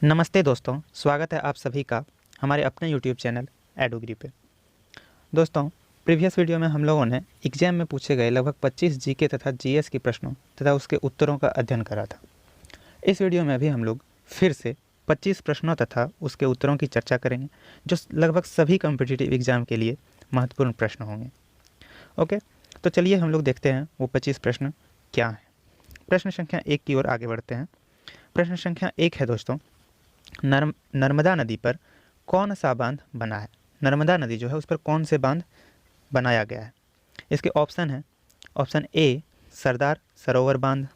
नमस्ते दोस्तों, स्वागत है आप सभी का हमारे अपने YouTube चैनल एडुग्री पे। दोस्तों, प्रीवियस वीडियो में हम लोगों ने एग्जाम में पूछे गए लगभग 25 जीके तथा जीएस की प्रश्नों तथा उसके उत्तरों का अध्ययन करा था। इस वीडियो में भी हम लोग फिर से 25 प्रश्नों तथा उसके उत्तरों की चर्चा करेंगे, जो लगभग सभी कॉम्पिटिटिव एग्जाम के लिए महत्वपूर्ण प्रश्न होंगे। ओके, तो चलिए हम लोग देखते हैं वो 25 प्रश्न क्या हैं। प्रश्न संख्या 1 की ओर आगे बढ़ते हैं। प्रश्न संख्या 1 है दोस्तों, नर्मदा नदी पर कौन सा बांध बना है। नर्मदा नदी जो है उस पर कौन से बांध बनाया गया है। इसके ऑप्शन है, ऑप्शन ए सरदार सरोवर बांध,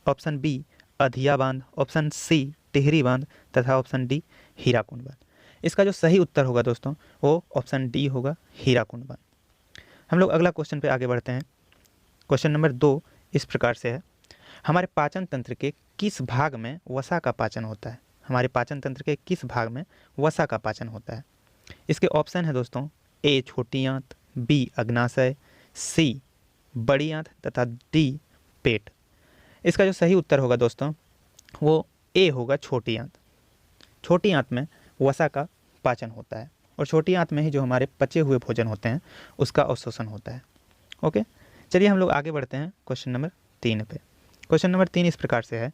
ऑप्शन बी अधिया बांध, ऑप्शन सी टिहरी बांध तथा ऑप्शन डी हीराकुंड बांध। इसका जो सही उत्तर होगा दोस्तों वो ऑप्शन डी होगा, हीराकुंड बांध। हम लोग अगला क्वेश्चन पे आगे बढ़ते हैं। क्वेश्चन नंबर 2 इस प्रकार से है, हमारे पाचन तंत्र के किस भाग में वसा का पाचन होता है। हमारे पाचन तंत्र के किस भाग में वसा का पाचन होता है। इसके ऑप्शन है दोस्तों, ए छोटी आंत, बी अग्नाशय, सी बड़ी आंत तथा डी पेट। इसका जो सही उत्तर होगा दोस्तों वो ए होगा, छोटी आंत। छोटी आंत में वसा का पाचन होता है और छोटी आंत में ही जो हमारे पचे हुए भोजन होते हैं उसका अवशोषण होता है। ओके, चलिए हम लोग आगे बढ़ते हैं क्वेश्चन नंबर 3 पे। क्वेश्चन नंबर 3 इस प्रकार से है,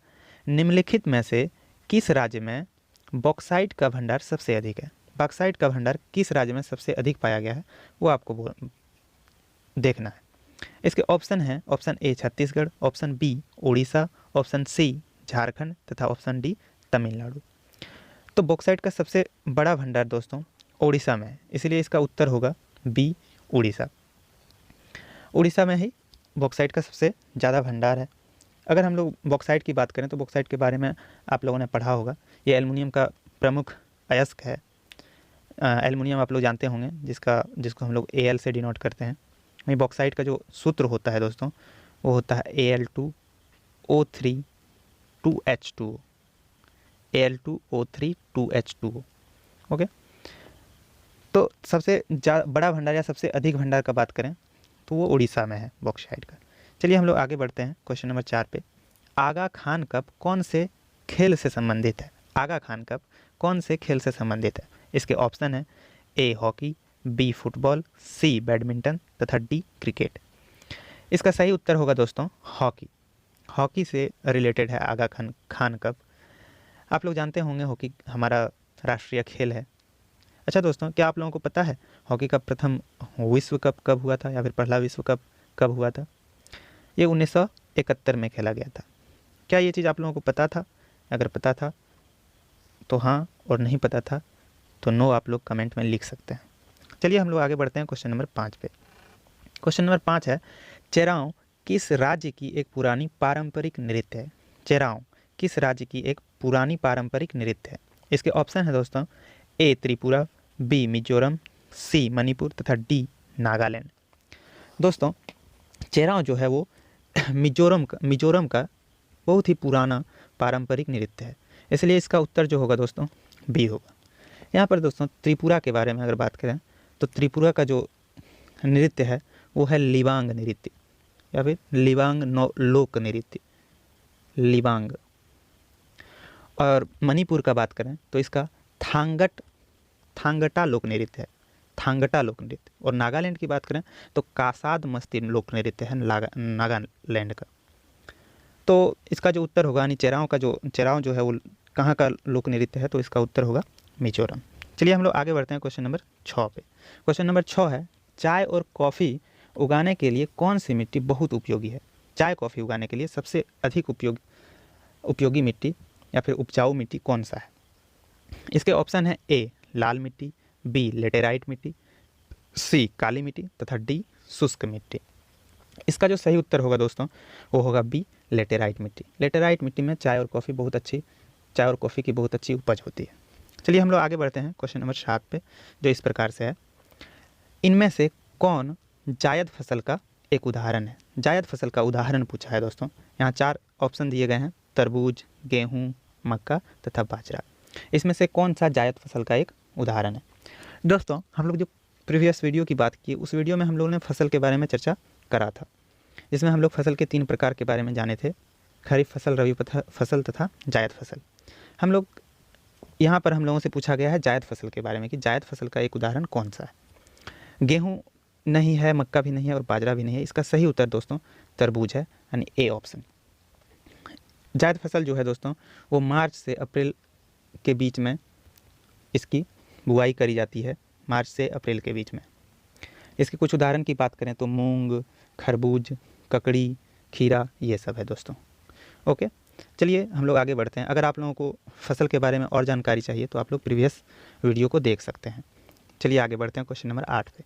निम्नलिखित में से किस राज्य में बॉक्साइट का भंडार सबसे अधिक है। बॉक्साइट का भंडार किस राज्य में सबसे अधिक पाया गया है वो आपको देखना है। इसके ऑप्शन है, option A Chhattisgarh, option B Orissa, option C Jharkhand तथा ऑप्शन डी तमिलनाडु। तो बॉक्साइट का सबसे बड़ा भंडार दोस्तों उड़ीसा में है, इसलिए इसका उत्तर होगा बी उड़ीसा। उड़ीसा में ही बॉक्साइट का सबसे ज़्यादा भंडार है। अगर हम लोग बॉक्साइट की बात करें तो बॉक्साइट के बारे में आप लोगों ने पढ़ा होगा, ये एल्युमिनियम का प्रमुख अयस्क है। एल्युमिनियम आप लोग जानते होंगे जिसको हम लोग Al से डिनोट करते हैं। वहीं बॉक्साइट का जो सूत्र होता है दोस्तों वो होता है Al2O3 2H2O, Al2O3 2H2O। Okay, तो सबसे बड़ा भंडार या सबसे अधिक भंडार का बात करें तो वो उड़ीसा में है बॉक्साइट का। चलिए हम लोग आगे बढ़ते हैं क्वेश्चन नंबर 4 पे। आगा खान कप कौन से खेल से संबंधित है। आगा खान कप कौन से खेल से संबंधित है। इसके ऑप्शन है, A hockey, B football, C badminton तथा डी क्रिकेट। इसका सही उत्तर होगा दोस्तों हॉकी। हॉकी से रिलेटेड है आगा खान कप। आप लोग जानते होंगे हॉकी हमारा राष्ट्रीय खेल है। अच्छा दोस्तों, क्या आप लोगों को पता है हॉकी का प्रथम विश्व कप कब हुआ था या फिर पहला विश्व कप कब हुआ था। ये 1971 में खेला गया था। क्या ये चीज़ आप लोगों को पता था। अगर पता था तो हाँ, और नहीं पता था तो नो आप लोग कमेंट में लिख सकते हैं। चलिए हम लोग आगे बढ़ते हैं क्वेश्चन नंबर 5 पे। क्वेश्चन नंबर 5 है, चेराओ किस राज्य की एक पुरानी पारंपरिक नृत्य है। चेराओ किस राज्य की एक पुरानी पारंपरिक नृत्य है। इसके ऑप्शन है दोस्तों, ए त्रिपुरा, बी मिजोरम, सी मणिपुर तथा डी नागालैंड। दोस्तों चेराओ जो है वो मिजोरम का बहुत ही पुराना पारंपरिक नृत्य है, इसलिए इसका उत्तर जो होगा दोस्तों बी होगा। यहाँ पर दोस्तों त्रिपुरा के बारे में अगर बात करें तो त्रिपुरा का जो नृत्य है वो है लिबांग नृत्य या फिर लिबांग लोक नृत्य, लिबांग। और मणिपुर का बात करें तो इसका थांगटा लोक नृत्य है, थांगटा लोक नृत्य। और नागालैंड की बात करें तो कासाद मस्ती लोक नृत्य है नागालैंड का। तो इसका जो उत्तर होगा यानी चेराओ जो है वो कहाँ का लोक नृत्य है, तो इसका उत्तर होगा मिजोरम। चलिए हम लोग आगे बढ़ते हैं क्वेश्चन नंबर 6 पे। क्वेश्चन नंबर 6 है, चाय और कॉफ़ी उगाने के लिए कौन सी मिट्टी बहुत उपयोगी है। चाय कॉफ़ी उगाने के लिए सबसे अधिक उपयोगी मिट्टी या फिर उपजाऊ मिट्टी कौन सा है। इसके ऑप्शन है, ए लाल मिट्टी, बी लेटेराइट मिट्टी, सी काली मिट्टी तथा डी शुष्क मिट्टी। इसका जो सही उत्तर होगा दोस्तों वो होगा बी लेटेराइट मिट्टी। लेटेराइट मिट्टी में चाय और कॉफ़ी की बहुत अच्छी उपज होती है। चलिए हम लोग आगे बढ़ते हैं क्वेश्चन नंबर 7 पे, जो इस प्रकार से है, इनमें से कौन जायद फसल का एक उदाहरण है। जायद फसल का उदाहरण पूछा है दोस्तों। यहाँ 4 ऑप्शन दिए गए हैं, तरबूज, गेहूँ, मक्का तथा बाजरा। इसमें से कौन सा जायद फसल का एक उदाहरण है। दोस्तों हम लोग जो प्रीवियस वीडियो की बात की, उस वीडियो में हम लोगों ने फसल के बारे में चर्चा करा था, जिसमें हम लोग फसल के 3 प्रकार के बारे में जाने थे, खरीफ फसल, रबी फसल तथा जायद फसल। हम लोग यहाँ पर हम लोगों से पूछा गया है जायद फसल के बारे में कि जायद फसल का एक उदाहरण कौन सा है। गेहूँ नहीं है, मक्का भी नहीं है और बाजरा भी नहीं है। इसका सही उत्तर दोस्तों तरबूज है, यानी ए ऑप्शन। जायद फसल जो है दोस्तों वो मार्च से अप्रैल के बीच में इसकी बुआई करी जाती है, मार्च से अप्रैल के बीच में। इसके कुछ उदाहरण की बात करें तो मूंग, खरबूज, ककड़ी, खीरा, ये सब है दोस्तों। ओके, चलिए हम लोग आगे बढ़ते हैं। अगर आप लोगों को फसल के बारे में और जानकारी चाहिए तो आप लोग प्रीवियस वीडियो को देख सकते हैं। चलिए आगे बढ़ते हैं क्वेश्चन नंबर 8 पे।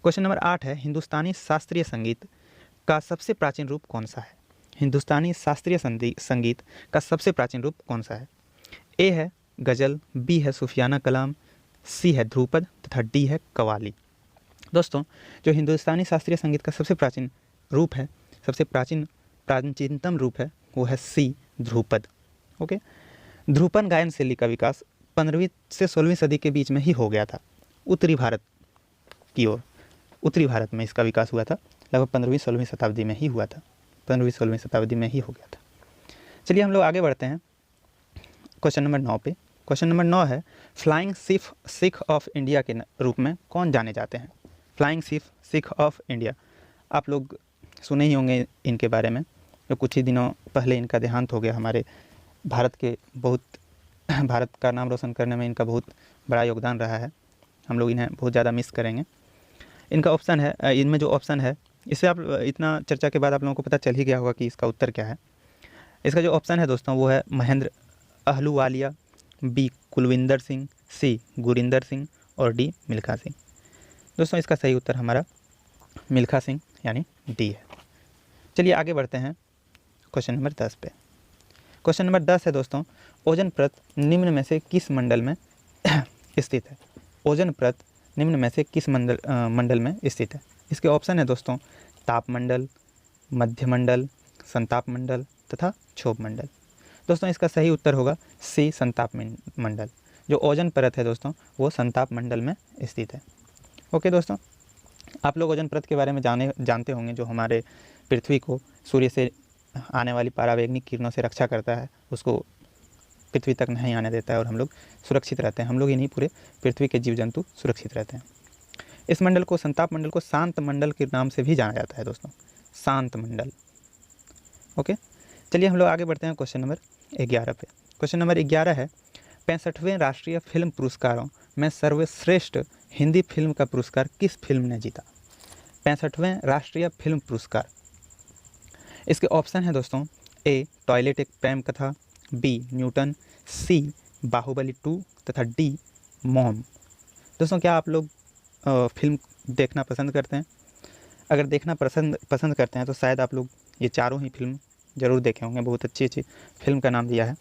क्वेश्चन नंबर 8 है, हिंदुस्तानी शास्त्रीय संगीत का सबसे प्राचीन रूप कौन सा है। हिंदुस्तानी शास्त्रीय संगीत का सबसे प्राचीन रूप कौन सा है। ए है गज़ल, बी है सूफियाना कलाम, सी है ध्रुपद तथा डी है कव्वाली। दोस्तों जो हिंदुस्तानी शास्त्रीय संगीत का सबसे प्राचीन रूप है, सबसे प्राचीनतम रूप है, वो है सी ध्रुपद। ओके, ध्रुपद गायन शैली का विकास 15वीं से 16वीं सदी के बीच में ही हो गया था। उत्तरी भारत की ओर, उत्तरी भारत में इसका विकास हुआ था, लगभग 15वीं-16वीं शताब्दी में ही हुआ था, 15वीं-16वीं शताब्दी में ही हो गया था। चलिए हम लोग आगे बढ़ते हैं क्वेश्चन नंबर 9 पे। क्वेश्चन नंबर 9 है, फ्लाइंग सिख ऑफ इंडिया के रूप में कौन जाने जाते हैं। फ्लाइंग सिख ऑफ इंडिया, आप लोग सुने ही होंगे इनके बारे में, जो कुछ ही दिनों पहले इनका देहांत हो गया। हमारे भारत का नाम रोशन करने में इनका बहुत बड़ा योगदान रहा है। हम लोग इन्हें बहुत ज़्यादा मिस करेंगे। इनका ऑप्शन है, इनमें जो ऑप्शन है, इससे आप इतना चर्चा के बाद आप लोगों को पता चल ही गया होगा कि इसका उत्तर क्या है। इसका जो ऑप्शन है दोस्तों वो है महेंद्र अहलूवालिया, बी कुलविंदर सिंह, सी गुरिंदर सिंह और डी मिल्खा सिंह। दोस्तों इसका सही उत्तर हमारा मिल्खा सिंह यानी डी है। चलिए आगे बढ़ते हैं क्वेश्चन नंबर 10 पे। क्वेश्चन नंबर 10 है दोस्तों, ओजोन परत निम्न में से किस मंडल में स्थित है। ओजोन परत निम्न में से किस मंडल में स्थित है। इसके ऑप्शन है दोस्तों तापमंडल, मध्यमंडल, संताप मंडल तथा क्षोभ मंडल। दोस्तों इसका सही उत्तर होगा सी संताप मंडल। जो ओजोन परत है दोस्तों वो संताप मंडल में स्थित है। ओके दोस्तों, आप लोग ओजोन परत के बारे में जानते होंगे, जो हमारे पृथ्वी को सूर्य से आने वाली परावैंगनिक किरणों से रक्षा करता है, उसको पृथ्वी तक नहीं आने देता है और हम लोग सुरक्षित रहते हैं। हम लोग ही नहीं, पूरे पृथ्वी के जीव जंतु सुरक्षित रहते हैं। इस मंडल को, संताप मंडल को शांत मंडल के नाम से भी जाना जाता है दोस्तों, शांत मंडल। ओके, चलिए हम लोग आगे बढ़ते हैं क्वेश्चन नंबर 11 पे। क्वेश्चन नंबर 11 है, 65वें राष्ट्रीय फिल्म पुरस्कारों में सर्वश्रेष्ठ हिंदी फिल्म का पुरस्कार किस फिल्म ने जीता। 65वें राष्ट्रीय फिल्म पुरस्कार। इसके ऑप्शन है दोस्तों ए टॉयलेट एक प्रेम कथा, बी न्यूटन, सी बाहुबली 2 तथा डी मॉम। दोस्तों क्या आप लोग फिल्म देखना पसंद करते हैं। अगर देखना पसंद करते हैं तो शायद आप लोग ये चारों ही फिल्म ज़रूर देखे होंगे। बहुत अच्छी अच्छी फिल्म का नाम दिया है।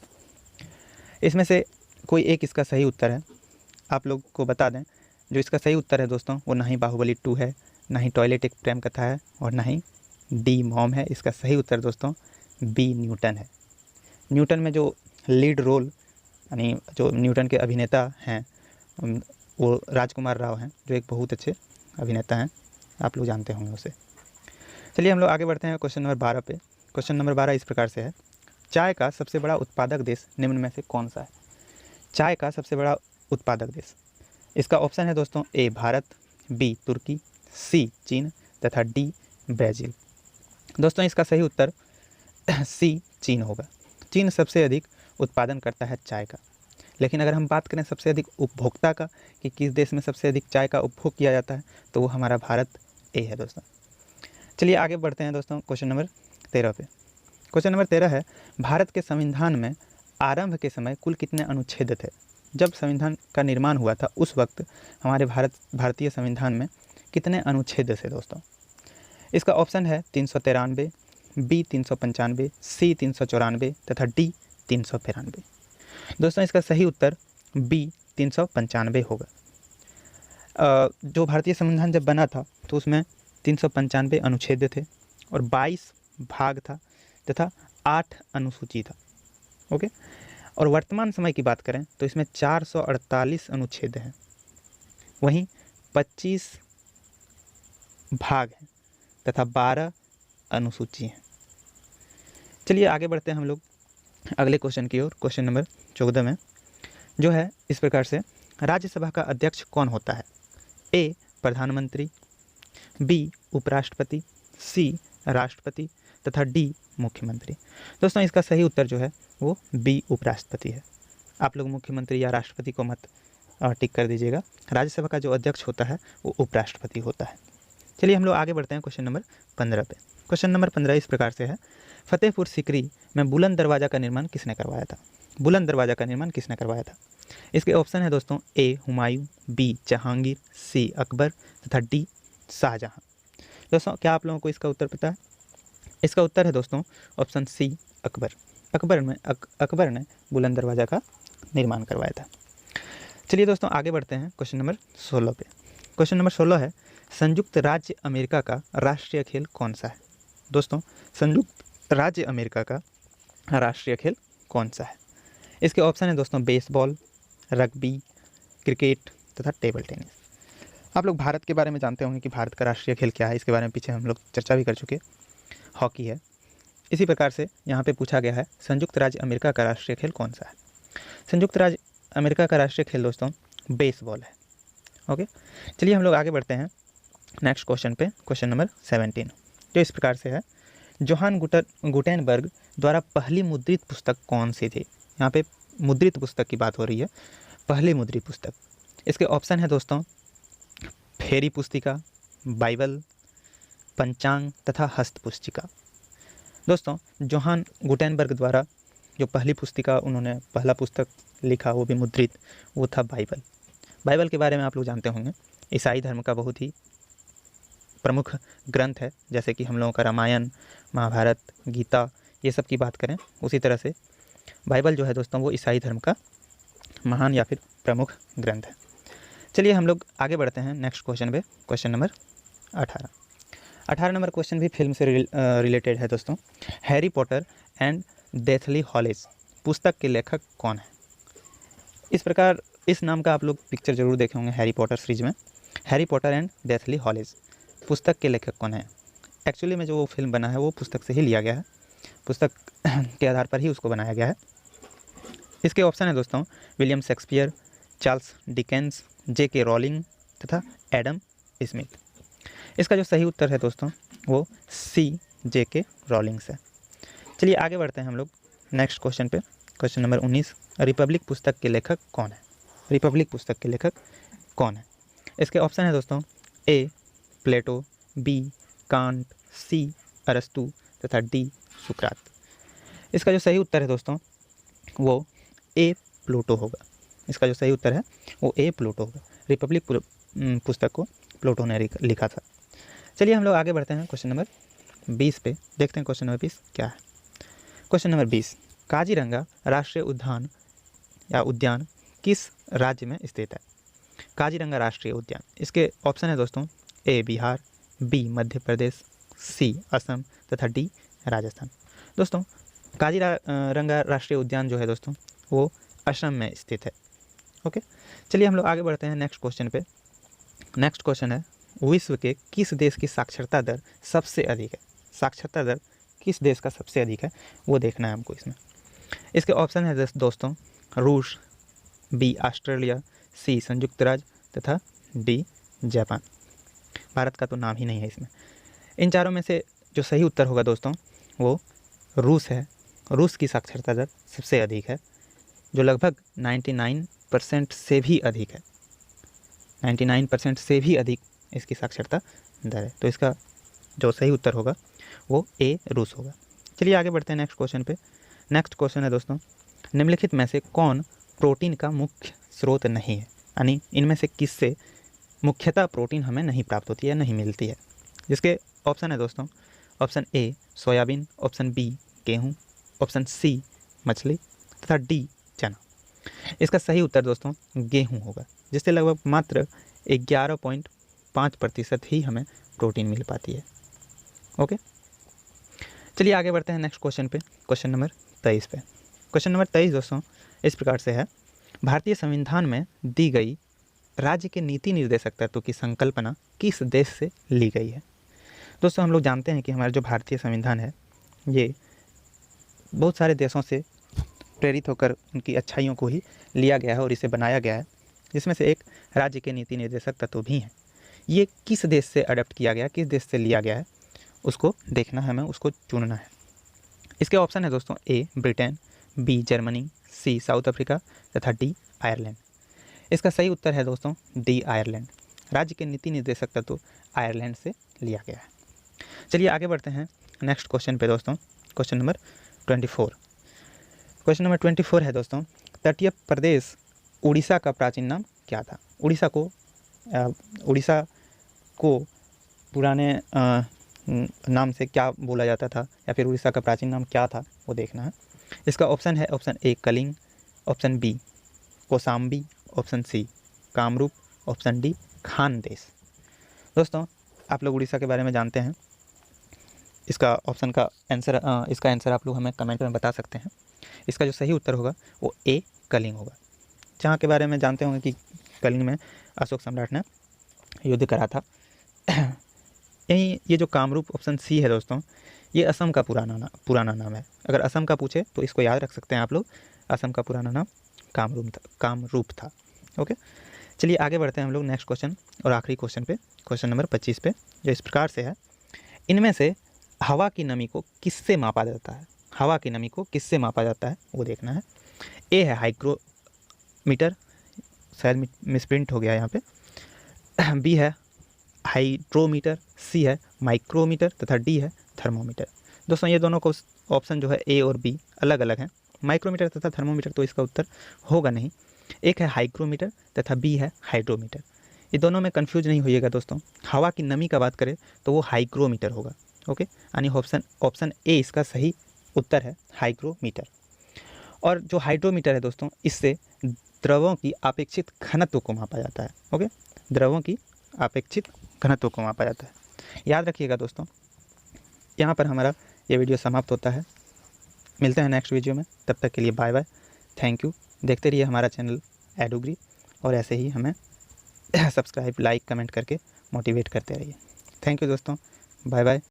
इसमें से कोई एक इसका सही उत्तर है, आप लोग को बता दें। जो इसका सही उत्तर है दोस्तों वो ना ही बाहुबली 2 है, ना ही टॉयलेट एक प्रेम कथा है और ना ही डी मॉम है। इसका सही उत्तर दोस्तों बी न्यूटन है। न्यूटन में जो लीड रोल, यानी जो न्यूटन के अभिनेता हैं वो राजकुमार राव हैं, जो एक बहुत अच्छे अभिनेता हैं, आप लोग जानते होंगे उसे। चलिए हम लोग आगे बढ़ते हैं क्वेश्चन नंबर 12 पे। क्वेश्चन नंबर 12 इस प्रकार से है, चाय का सबसे बड़ा उत्पादक देश निम्न में से कौन सा है। चाय का सबसे बड़ा उत्पादक देश। इसका ऑप्शन है दोस्तों ए भारत, बी तुर्की, सी चीन तथा डी ब्राज़ील। दोस्तों इसका सही उत्तर सी चीन होगा। चीन सबसे अधिक उत्पादन करता है चाय का। लेकिन अगर हम बात करें सबसे अधिक उपभोक्ता का, कि किस देश में सबसे अधिक चाय का उपभोग किया जाता है, तो वो हमारा भारत ए है दोस्तों। चलिए आगे बढ़ते हैं दोस्तों क्वेश्चन नंबर 13 पे। क्वेश्चन नंबर 13 है, भारत के संविधान में आरंभ के समय कुल कितने अनुच्छेद थे। जब संविधान का निर्माण हुआ था उस वक्त हमारे भारतीय संविधान में कितने अनुच्छेद थे दोस्तों। इसका ऑप्शन है 393, बी 395, सी 394 तथा डी 392। दोस्तों इसका सही उत्तर बी 395 होगा। जो भारतीय संविधान जब बना था तो उसमें 395 अनुच्छेद थे और 22 भाग था तथा 8 अनुसूची था। ओके, और वर्तमान समय की बात करें तो इसमें 448 अनुच्छेद हैं, वहीं 25 भाग हैं तथा 12 अनुसूची हैं। चलिए आगे बढ़ते हैं हम लोग अगले क्वेश्चन की ओर। क्वेश्चन नंबर 14 में, जो है इस प्रकार से, राज्यसभा का अध्यक्ष कौन होता है? ए प्रधानमंत्री, बी उपराष्ट्रपति, सी राष्ट्रपति तथा डी मुख्यमंत्री। दोस्तों इसका सही उत्तर जो है वो बी उपराष्ट्रपति है। आप लोग मुख्यमंत्री या राष्ट्रपति को मत टिक कर दीजिएगा। राज्यसभा का जो अध्यक्ष होता है वो उपराष्ट्रपति होता है। चलिए हम लोग आगे बढ़ते हैं क्वेश्चन नंबर 15 पे। क्वेश्चन नंबर 15 इस प्रकार से है, फतेहपुर सीकरी में बुलंद दरवाज़ा का निर्माण किसने करवाया था? बुलंद दरवाज़ा का निर्माण किसने करवाया था? इसके ऑप्शन है दोस्तों, ए हुमायूं, बी जहांगीर, सी अकबर तथा डी शाहजहां। दोस्तों क्या आप लोगों को इसका उत्तर पता है? इसका उत्तर है दोस्तों ऑप्शन सी अकबर। अकबर ने बुलंद दरवाज़ा का निर्माण करवाया था। चलिए दोस्तों आगे बढ़ते हैं क्वेश्चन नंबर 16 पे। क्वेश्चन नंबर 16 है, संयुक्त राज्य अमेरिका का राष्ट्रीय खेल कौन सा है? दोस्तों संयुक्त राज्य अमेरिका का राष्ट्रीय खेल कौन सा है? इसके ऑप्शन है दोस्तों, बेसबॉल, रग्बी, क्रिकेट तथा टेबल टेनिस। आप लोग भारत के बारे में जानते होंगे कि भारत का राष्ट्रीय खेल क्या है, इसके बारे में पीछे हम लोग चर्चा भी कर चुके, हॉकी है। इसी प्रकार से यहाँ पे पूछा गया है, संयुक्त राज्य अमेरिका का राष्ट्रीय खेल कौन सा है? संयुक्त राज्य अमेरिका का राष्ट्रीय खेल दोस्तों बेसबॉल है। ओके, चलिए हम लोग आगे बढ़ते हैं नेक्स्ट क्वेश्चन पे। क्वेश्चन नंबर 17 जो इस प्रकार से है, जोहान गुटेनबर्ग द्वारा पहली मुद्रित पुस्तक कौन सी थी? यहाँ पे मुद्रित पुस्तक की बात हो रही है, पहली मुद्रित पुस्तक। इसके ऑप्शन है दोस्तों, फेरी पुस्तिका, बाइबल, पंचांग तथा हस्त पुस्तिका। दोस्तों जोहान गुटेनबर्ग द्वारा जो पहली पुस्तिका उन्होंने पहला पुस्तक लिखा वो भी मुद्रित, वो था बाइबल। बाइबल के बारे में आप लोग जानते होंगे, ईसाई धर्म का बहुत ही प्रमुख ग्रंथ है। जैसे कि हम लोगों का रामायण, महाभारत, गीता, ये सब की बात करें, उसी तरह से बाइबल जो है दोस्तों वो ईसाई धर्म का महान या फिर प्रमुख ग्रंथ है। चलिए हम लोग आगे बढ़ते हैं नेक्स्ट क्वेश्चन पे। क्वेश्चन नंबर 18 नंबर क्वेश्चन भी फिल्म से रिलेटेड है दोस्तों। Harry Potter and deathly haulage पुस्तक के लेखक कौन है? इस प्रकार इस नाम का आप लोग पिक्चर जरूर देखे होंगे हैरी पॉटर सीरीज में। Harry Potter and deathly haulage पुस्तक के लेखक कौन है? एक्चुअली में जो वो फिल्म बना है वो पुस्तक से ही लिया गया है, पुस्तक के आधार पर ही उसको बनाया गया है। इसके ऑप्शन है दोस्तों, William Shakespeare, Charles Dickens, J.K. Rowling तथा एडम स्मिथ। इसका जो सही उत्तर है दोस्तों वो सी J.K. रॉलिंग है। चलिए आगे बढ़ते हैं हम लोग नेक्स्ट क्वेश्चन पे। क्वेश्चन नंबर 19, रिपब्लिक पुस्तक के लेखक कौन है? रिपब्लिक पुस्तक के लेखक कौन है? इसके ऑप्शन है दोस्तों, ए प्लेटो, बी कांट, सी अरस्तु तथा डी सुकरात। इसका जो सही उत्तर है दोस्तों वो ए प्लूटो होगा। इसका जो सही उत्तर है वो ए प्लूटो होगा। रिपब्लिक पुस्तक को प्लूटो ने लिखा था। चलिए हम लोग आगे बढ़ते हैं क्वेश्चन नंबर 20 पे, देखते हैं क्वेश्चन नंबर 20 क्या है। क्वेश्चन नंबर 20, काजीरंगा राष्ट्रीय उद्यान या उद्यान किस राज्य में स्थित है? काजीरंगा राष्ट्रीय उद्यान, इसके ऑप्शन है दोस्तों, ए बिहार, बी मध्य प्रदेश, सी असम तथा डी राजस्थान। दोस्तों काजीरंगा राष्ट्रीय उद्यान जो है दोस्तों वो असम में स्थित है। ओके, चलिए हम लोग आगे बढ़ते हैं नेक्स्ट क्वेश्चन पे। नेक्स्ट क्वेश्चन है, विश्व के किस देश की साक्षरता दर सबसे अधिक है? साक्षरता दर किस देश का सबसे अधिक है वो देखना है हमको इसमें। इसके ऑप्शन है दोस्तों, रूस, बी ऑस्ट्रेलिया, सी संयुक्त राज्य तथा डी जापान। भारत का तो नाम ही नहीं है इसमें। इन चारों में से जो सही उत्तर होगा दोस्तों वो रूस है। रूस की साक्षरता दर सबसे अधिक है, जो लगभग 99% से भी अधिक है। 99% से भी अधिक इसकी साक्षरता दर है। तो इसका जो सही उत्तर होगा वो ए रूस होगा। चलिए आगे बढ़ते हैं नेक्स्ट क्वेश्चन पे। नेक्स्ट क्वेश्चन है दोस्तों, निम्नलिखित में से कौन प्रोटीन का मुख्य स्रोत नहीं है? यानी इनमें से किससे मुख्यतः प्रोटीन हमें नहीं प्राप्त होती है, नहीं मिलती है? जिसके ऑप्शन है दोस्तों, option A soybean, option B गेहूँ, ऑप्शन सी मछली तथा डी चना। इसका सही उत्तर दोस्तों गेहूँ होगा, जिससे लगभग मात्र 11.5% ही हमें प्रोटीन मिल पाती है। ओके, चलिए आगे बढ़ते हैं नेक्स्ट क्वेश्चन पे। क्वेश्चन नंबर 23 पे। क्वेश्चन नंबर 23 दोस्तों इस प्रकार से है, भारतीय संविधान में दी गई राज्य के नीति निर्देशक तत्व की संकल्पना किस देश से ली गई है? दोस्तों हम लोग जानते हैं कि हमारा जो भारतीय संविधान है ये बहुत सारे देशों से प्रेरित होकर उनकी अच्छाइयों को ही लिया गया है और इसे बनाया गया है, जिसमें से एक राज्य के नीति निर्देशक तत्व भी हैं। ये किस देश से अडॉप्ट किया गया, किस देश से लिया गया है, उसको देखना है, हमें उसको चुनना है। इसके ऑप्शन है दोस्तों ए ब्रिटेन, बी जर्मनी, सी साउथ अफ्रीका तथा डी आयरलैंड। इसका सही उत्तर है दोस्तों डी आयरलैंड। राज्य के नीति निर्देशक तत्व आयरलैंड से लिया गया है। चलिए आगे बढ़ते हैं नेक्स्ट क्वेश्चन पे दोस्तों। Question number 24। क्वेश्चन नंबर 24 है दोस्तों, तटीय प्रदेश उड़ीसा का प्राचीन नाम क्या था? उड़ीसा को पुराने नाम से क्या बोला जाता था, या फिर उड़ीसा का प्राचीन नाम क्या था, वो देखना है। इसका ऑप्शन है option A Kalinga, option B Kosambi, option C Kamarupa, option D Khandesh. दोस्तों आप लोग उड़ीसा के बारे में जानते हैं, इसका आंसर आप लोग हमें कमेंट में बता सकते हैं। इसका जो सही उत्तर होगा वो ए कलिंग होगा, जहाँ के बारे में जानते होंगे कि कलिंग में अशोक सम्राट ने युद्ध करा था। यही ये जो कामरूप ऑप्शन सी है दोस्तों, ये असम का पुराना नाम है। अगर असम का पूछे तो इसको याद रख सकते हैं आप लोग, असम का पुराना नाम कामरूप था। ओके, चलिए आगे बढ़ते हैं हम लोग नेक्स्ट क्वेश्चन और आखिरी क्वेश्चन पे, क्वेश्चन नंबर 25 पे, जो इस प्रकार से है। इनमें से हवा की नमी को किससे मापा जाता है? हवा की नमी को किससे मापा जाता है वो देखना है। ए है हाइग्रोमीटर, शायद मिसप्रिंट हो गया यहाँ पे, बी है हाइड्रोमीटर, सी है माइक्रोमीटर तथा डी है थर्मोमीटर। दोस्तों ये दोनों को ऑप्शन जो है ए और बी अलग अलग हैं। माइक्रोमीटर तथा थर्मोमीटर तो इसका उत्तर होगा नहीं। एक है हाइग्रोमीटर तथा बी है हाइड्रोमीटर। ये दोनों में कंफ्यूज नहीं होइएगा दोस्तों। हवा की नमी का बात करें तो वो हाइग्रोमीटर होगा। ओके, यानी ऑप्शन ए इसका सही उत्तर है, हाइग्रोमीटर। और जो हाइड्रोमीटर है दोस्तों, इससे द्रवों की अपेक्षित घनत्व को मापा जाता है। ओके, द्रवों की अपेक्षित घनत्व को मापा जाता है। याद रखिएगा दोस्तों। यहाँ पर हमारा ये वीडियो समाप्त होता है। मिलते हैं नेक्स्ट वीडियो में, तब तक के लिए बाय बाय, थैंक यू। देखते रहिए हमारा चैनल एडुग्री, और ऐसे ही हमें सब्सक्राइब, लाइक, कमेंट करके मोटिवेट करते रहिए। थैंक यू दोस्तों, बाय बाय।